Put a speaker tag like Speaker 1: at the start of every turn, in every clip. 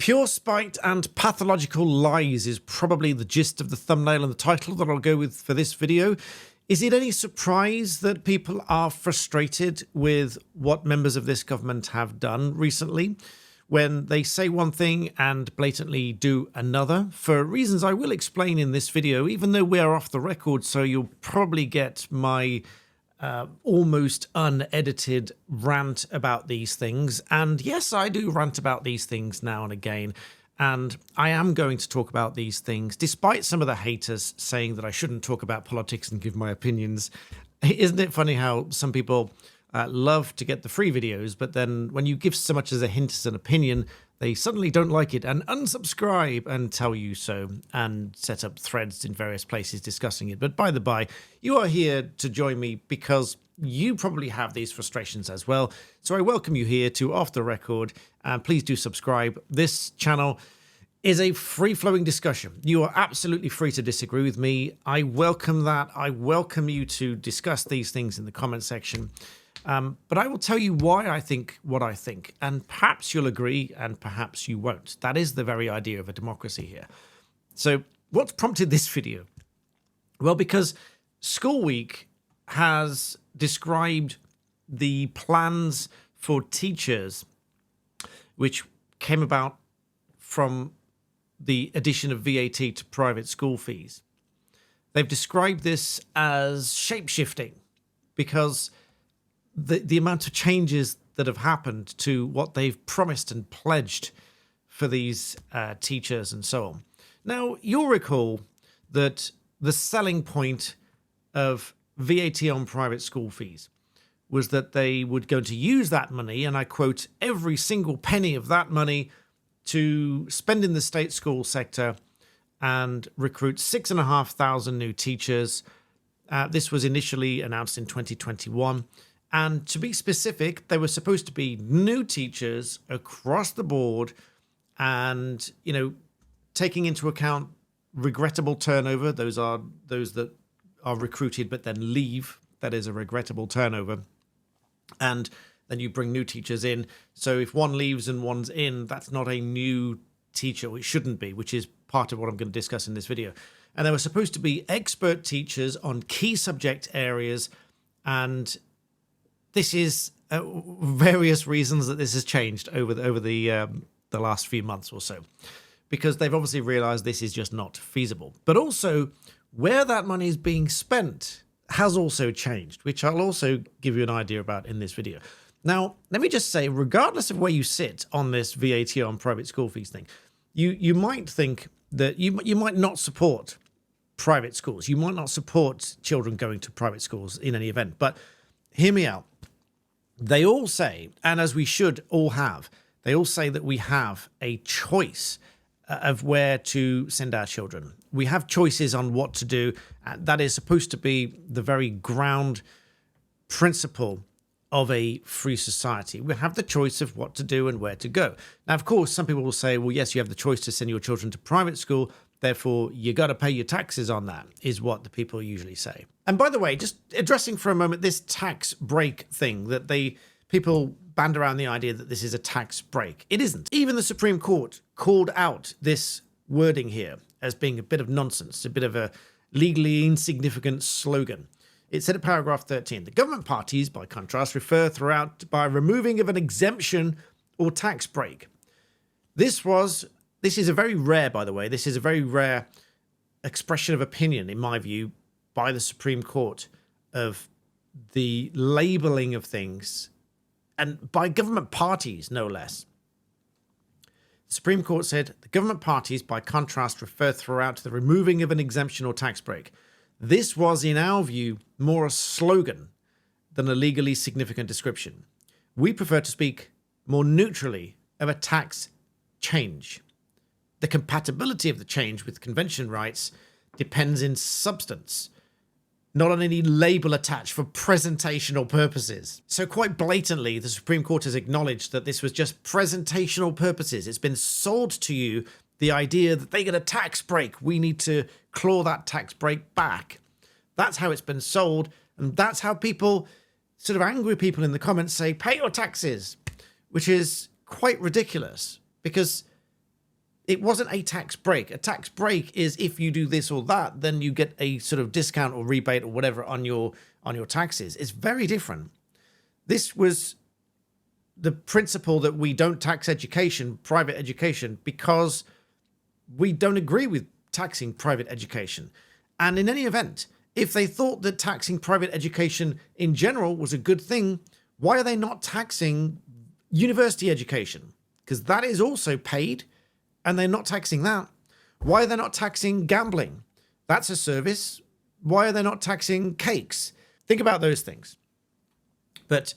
Speaker 1: Pure spite and pathological lies is probably the gist of the thumbnail and the title that I'll go with for this video. Is it any surprise that people are frustrated with what members of this government have done recently when they say one thing and blatantly do another? For reasons I will explain in this video, even though we are off the record, so you'll probably get my almost unedited rant about these things. And yes, I do rant about these things now and again. And I am going to talk about these things, despite some of the haters saying that I shouldn't talk about politics and give my opinions. Isn't it funny how some people love to get the free videos, but then when you give so much as a hint as an opinion, they suddenly don't like it and unsubscribe and tell you so and set up threads in various places discussing it. But by the by, you are here to join me because you probably have these frustrations as well. So I welcome you here to Off the Record, and please do subscribe. This channel is a free-flowing discussion. You are absolutely free to disagree with me. I welcome that. I welcome you to discuss these things in the comment section. But I will tell you why I think what I think, and perhaps you'll agree and perhaps you won't. That is the very idea of a democracy here. So what's prompted this video? Well, because School Week has described the plans for teachers, which came about from the addition of VAT to private school fees. They've described this as shape-shifting because the amount of changes that have happened to what they've promised and pledged for these teachers and so on. Now, you'll recall that the selling point of VAT on private school fees was that they would go to use that money, and I quote, every single penny of that money to spend in the state school sector and recruit 6,500 new teachers. This was initially announced in 2021. And to be specific, they were supposed to be new teachers across the board and, you know, taking into account regrettable turnover. Those are those that are recruited but then leave. That is a regrettable turnover. And then you bring new teachers in. So if one leaves and one's in, that's not a new teacher. It shouldn't be, which is part of what I'm going to discuss in this video. And they were supposed to be expert teachers on key subject areas, and this is various reasons that this has changed over the last few months or so, because they've obviously realized this is just not feasible. But also where that money is being spent has also changed, which I'll also give you an idea about in this video. Now, let me just say, regardless of where you sit on this VAT on private school fees thing, you might think that you might not support private schools. You might not support children going to private schools in any event, but hear me out. They all say, and as we should all have, they all say that we have a choice of where to send our children. We have choices on what to do. That is supposed to be the very ground principle of a free society. We have the choice of what to do and where to go. Now, of course, some people will say, well, yes, you have the choice to send your children to private school, therefore you got to pay your taxes on that, is what the people usually say. And by the way, just addressing for a moment this tax break thing, that people band around the idea that this is a tax break. It isn't. Even the Supreme Court called out this wording here as being a bit of nonsense, a bit of a legally insignificant slogan. It said at paragraph 13, the government parties, by contrast, refer throughout by removing of an exemption or tax break. This is a very rare, by the way, this is a very rare expression of opinion, in my view, by the Supreme Court of the labeling of things, and by government parties, no less. The Supreme Court said, the government parties, by contrast, refer throughout to the removing of an exemption or tax break. This was, in our view, more a slogan than a legally significant description. We prefer to speak more neutrally of a tax change. The compatibility of the change with convention rights depends in substance, not on any label attached for presentational purposes. So quite blatantly, the Supreme Court has acknowledged that this was just presentational purposes. It's been sold to you the idea that they get a tax break. We need to claw that tax break back. That's how it's been sold. And that's how people, sort of angry people in the comments say, pay your taxes, which is quite ridiculous because It wasn't a tax break. A tax break is if you do this or that, then you get a sort of discount or rebate or whatever on your taxes. It's very different. This was the principle that we don't tax education, private education, because we don't agree with taxing private education. And in any event, if they thought that taxing private education in general was a good thing, why are they not taxing university education? Because that is also paid, and they're not taxing that. Why are they not taxing gambling? That's a service. Why are they not taxing cakes? Think about those things. But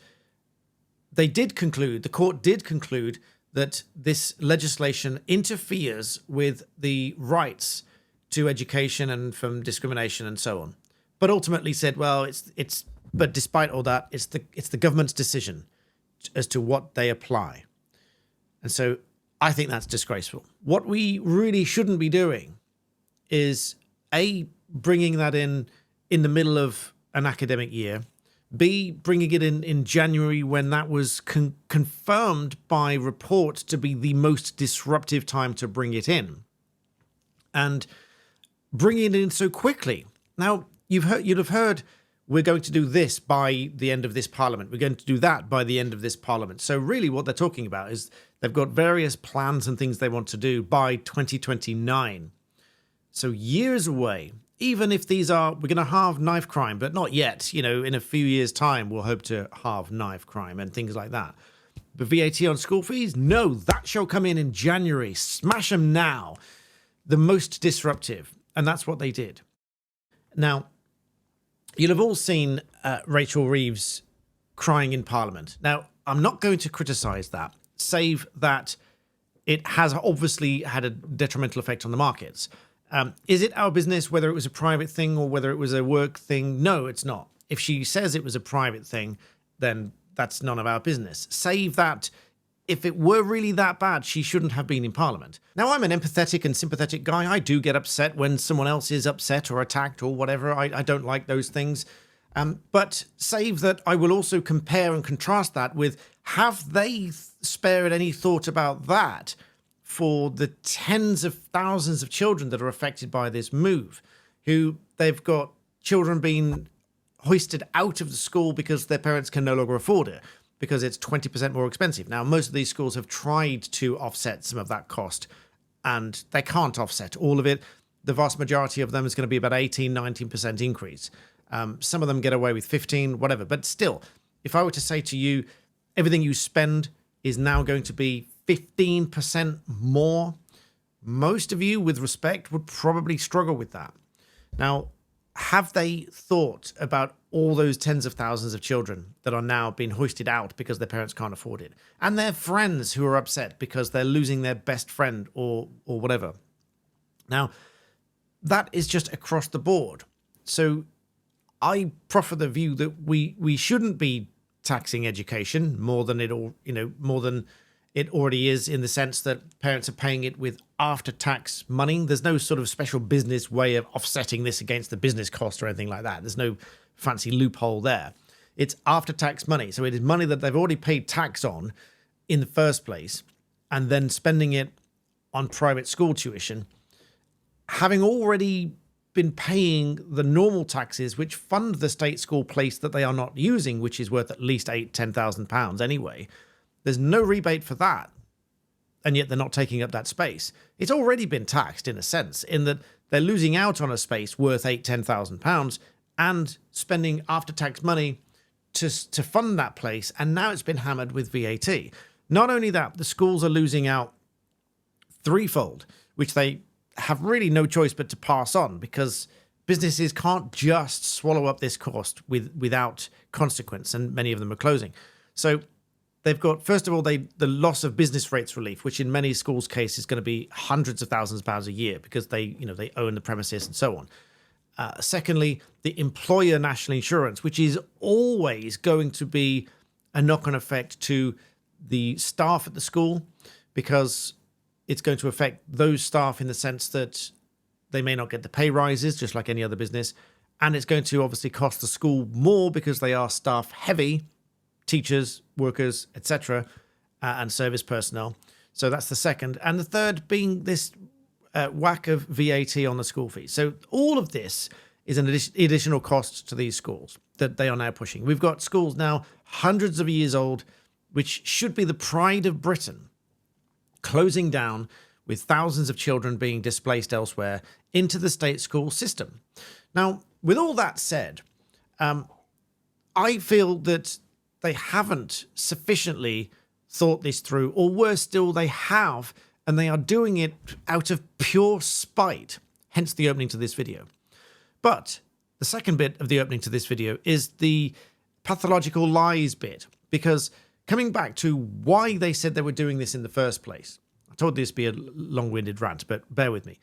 Speaker 1: they did conclude, the court did conclude, that this legislation interferes with the rights to education and from discrimination and so on. But ultimately said, well, but despite all that, it's the government's decision as to what they apply. And so I think that's disgraceful. What we really shouldn't be doing is A, bringing that in the middle of an academic year, B, bringing it in January when that was confirmed by reports to be the most disruptive time to bring it in, and bringing it in so quickly. Now, you'd have heard we're going to do this by the end of this parliament. We're going to do that by the end of this parliament. So really what they're talking about is they've got various plans and things they want to do by 2029. So years away. Even if we're going to halve knife crime, but not yet. In a few years' time, we'll hope to halve knife crime and things like that. But VAT on school fees? No, that shall come in January. Smash them now. The most disruptive. And that's what they did. Now, you'll have all seen Rachel Reeves crying in Parliament. Now, I'm not going to criticise that, save that it has obviously had a detrimental effect on the markets. Is it our business whether it was a private thing or whether it was a work thing? No, it's not. If she says it was a private thing, then that's none of our business. Save that if it were really that bad, she shouldn't have been in Parliament. Now, I'm an empathetic and sympathetic guy. I do get upset when someone else is upset or attacked or whatever. I don't like those things. But save that I will also compare and contrast that with, have they spared any thought about that for the tens of thousands of children that are affected by this move, who they've got children being hoisted out of the school because their parents can no longer afford it, because it's 20% more expensive. Now, most of these schools have tried to offset some of that cost, and they can't offset all of it. The vast majority of them is going to be about 18, 19% increase. Some of them get away with 15, whatever. But still, if I were to say to you, everything you spend is now going to be 15% more, most of you, with respect, would probably struggle with that. Now, have they thought about all those tens of thousands of children that are now being hoisted out because their parents can't afford it, and their friends who are upset because they're losing their best friend or whatever? Now, that is just across the board. So I proffer the view that we shouldn't be taxing education more than it already is, in the sense that parents are paying it with after-tax money. There's no sort of special business way of offsetting this against the business cost or anything like that. There's no fancy loophole there. It's after-tax money. So it is money that they've already paid tax on in the first place, and then spending it on private school tuition, having already been paying the normal taxes which fund the state school place that they are not using, which is worth at least £10,000 anyway. There's no rebate for that, and yet they're not taking up that space. It's already been taxed, in a sense, in that they're losing out on a space worth £10,000 and spending after-tax money to fund that place, and now it's been hammered with VAT. Not only that, the schools are losing out threefold, which they have really no choice but to pass on, because businesses can't just swallow up this cost without consequence, and many of them are closing. So they've got, first of all, the loss of business rates relief, which in many schools' case is going to be hundreds of thousands of pounds a year because they own the premises and so on. Secondly, the employer national insurance, which is always going to be a knock-on effect to the staff at the school, because it's going to affect those staff in the sense that they may not get the pay rises, just like any other business. And it's going to obviously cost the school more because they are staff heavy, teachers, workers, etc., and service personnel. So that's the second. And the third being this whack of VAT on the school fees. So all of this is an additional cost to these schools that they are now pushing. We've got schools now hundreds of years old, which should be the pride of Britain, closing down with thousands of children being displaced elsewhere into the state school system. Now, with all that said, I feel that they haven't sufficiently thought this through, or worse still, they have, and they are doing it out of pure spite, hence the opening to this video. But the second bit of the opening to this video is the pathological lies bit, because coming back to why they said they were doing this in the first place, I told this be a long-winded rant, but bear with me.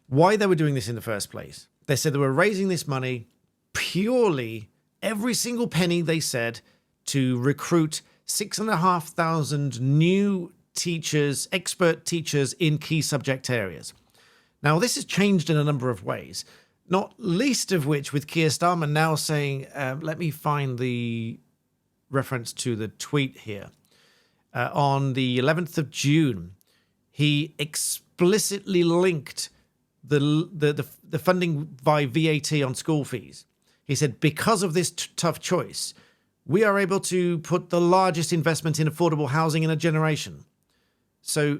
Speaker 1: Why they were doing this in the first place. They said they were raising this money purely, every single penny they said, to recruit 6,500 new teachers, expert teachers in key subject areas. Now, this has changed in a number of ways, not least of which with Keir Starmer now saying, let me find the reference to the tweet here. On the 11th of June, he explicitly linked the funding by VAT on school fees. He said, because of this tough choice, we are able to put the largest investment in affordable housing in a generation. So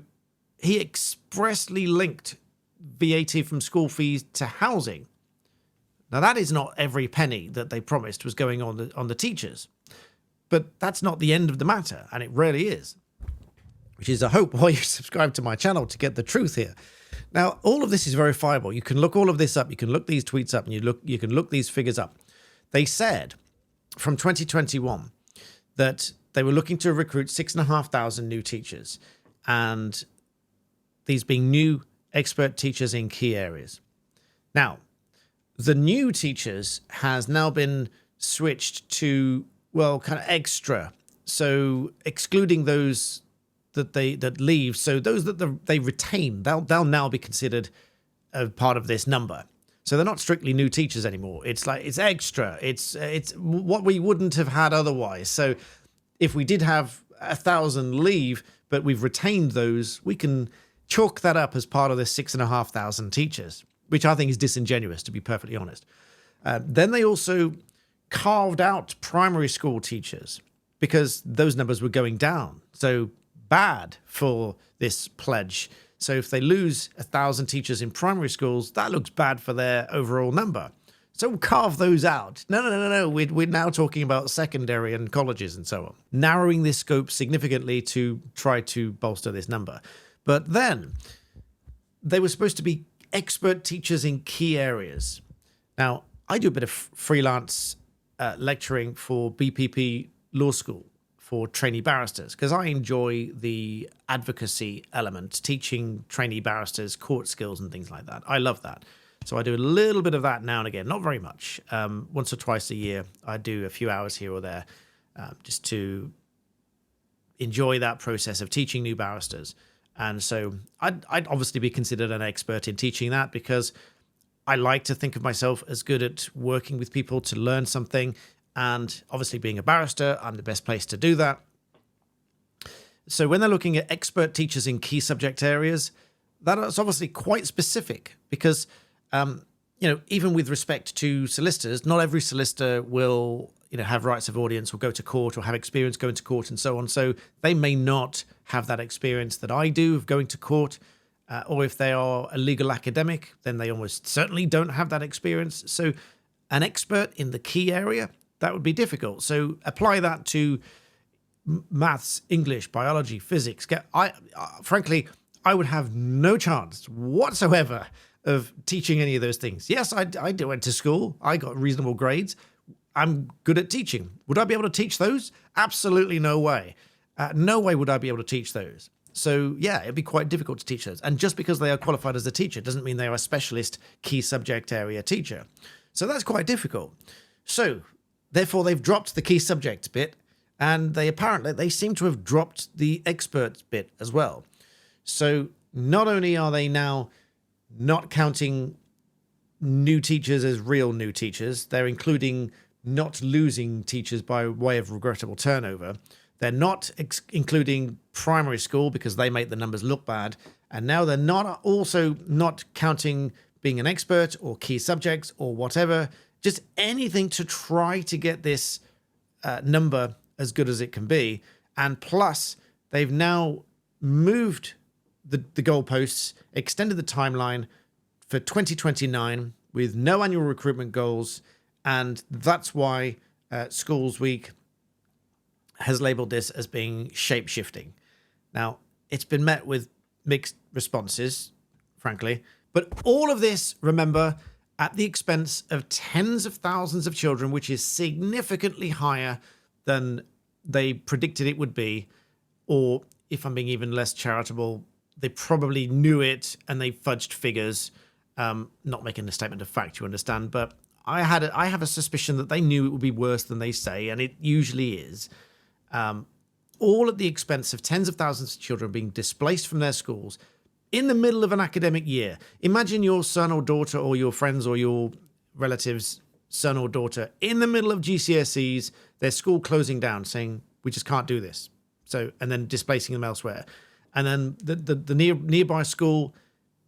Speaker 1: he expressly linked VAT from school fees to housing. Now, that is not every penny that they promised was going on the teachers. But that's not the end of the matter, and it really is. Which is, I hope, why you subscribe to my channel to get the truth here. Now, all of this is verifiable. You can look all of this up. You can look these tweets up, and you can look these figures up. They said from 2021 that they were looking to recruit 6,500 new teachers, and these being new expert teachers in key areas. Now, the new teachers has now been switched to, well, kind of extra. So excluding those that leave, so those that they retain, they'll now be considered a part of this number. So they're not strictly new teachers anymore. It's like it's extra. It's what we wouldn't have had otherwise. So if we did have 1,000 leave, but we've retained those, we can chalk that up as part of the 6,500 teachers, which I think is disingenuous, to be perfectly honest. Then they also carved out primary school teachers because those numbers were going down. So bad for this pledge. So if they lose 1,000 teachers in primary schools, that looks bad for their overall number. So we'll carve those out. No. We're now talking about secondary and colleges and so on. Narrowing this scope significantly to try to bolster this number. But then they were supposed to be expert teachers in key areas. Now, I do a bit of freelance lecturing for BPP Law School for trainee barristers because I enjoy the advocacy element, teaching trainee barristers court skills and things like that. I love that. So I do a little bit of that now and again, not very much. Once or twice a year, I do a few hours here or there just to enjoy that process of teaching new barristers. And so I'd obviously be considered an expert in teaching that because I like to think of myself as good at working with people to learn something. And obviously being a barrister, I'm the best place to do that. So when they're looking at expert teachers in key subject areas, that's obviously quite specific because, even with respect to solicitors, not every solicitor will, have rights of audience or go to court or have experience going to court and so on. So they may not have that experience that I do of going to court. Or if they are a legal academic, then they almost certainly don't have that experience. So an expert in the key area, that would be difficult. So apply that to maths, English, biology, physics. Frankly, I would have no chance whatsoever of teaching any of those things. Yes, I went to school. I got reasonable grades. I'm good at teaching. Would I be able to teach those? Absolutely no way. No way would I be able to teach those. So yeah, it'd be quite difficult to teach those. And just because they are qualified as a teacher doesn't mean they are a specialist key subject area teacher. So that's quite difficult. So therefore, they've dropped the key subject bit, and they seem to have dropped the expert bit as well. So not only are they now not counting new teachers as real new teachers, they're including not losing teachers by way of regrettable turnover. They're not including primary school because they make the numbers look bad. And now they're not also not counting being an expert or key subjects or whatever, just anything to try to get this number as good as it can be. And plus, they've now moved the goalposts, extended the timeline for 2029 with no annual recruitment goals. And that's why Schools Week has labeled this as being shape-shifting. Now, it's been met with mixed responses, frankly. But all of this, remember, at the expense of tens of thousands of children, which is significantly higher than they predicted it would be. Or, if I'm being even less charitable, they probably knew it and they fudged figures. Not making a statement of fact, you understand, but I have a suspicion that they knew it would be worse than they say, and it usually is. All at the expense of tens of thousands of children being displaced from their schools in the middle of an academic year. Imagine your son or daughter or your friends or your relatives' son or daughter in the middle of GCSEs, their school closing down, saying, we just can't do this. So, and then displacing them elsewhere. And then the nearby school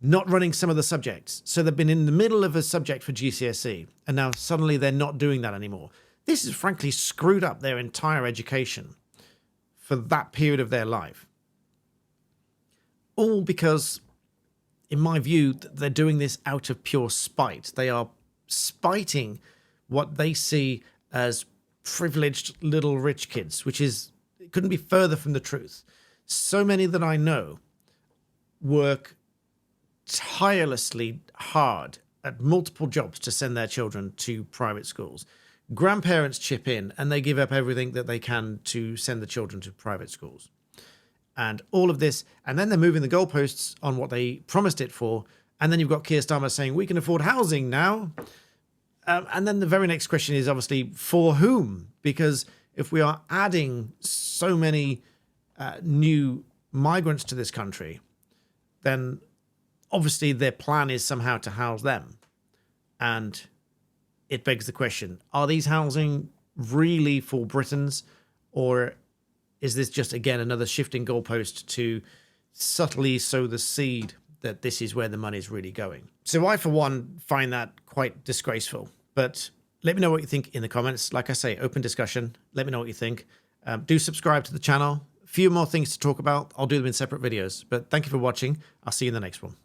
Speaker 1: not running some of the subjects. So they've been in the middle of a subject for GCSE, and now suddenly they're not doing that anymore. This has frankly screwed up their entire education for that period of their life. All because, in my view, they're doing this out of pure spite. They are spiting what they see as privileged little rich kids, which is, it couldn't be further from the truth. So many that I know work tirelessly hard at multiple jobs to send their children to private schools. Grandparents chip in and they give up everything that they can to send the children to private schools. And all of this, and then they're moving the goalposts on what they promised it for. And then you've got Keir Starmer saying, we can afford housing now. And then the very next question is obviously, for whom? Because if we are adding so many new migrants to this country, then obviously their plan is somehow to house them. And it begs the question, are these housing really for Britons, or is this just, again, another shifting goalpost to subtly sow the seed that this is where the money's really going? So I, for one, find that quite disgraceful. But let me know what you think in the comments. Like I say, open discussion. Let me know what you think. Do subscribe to the channel. A few more things to talk about. I'll do them in separate videos. But thank you for watching. I'll see you in the next one.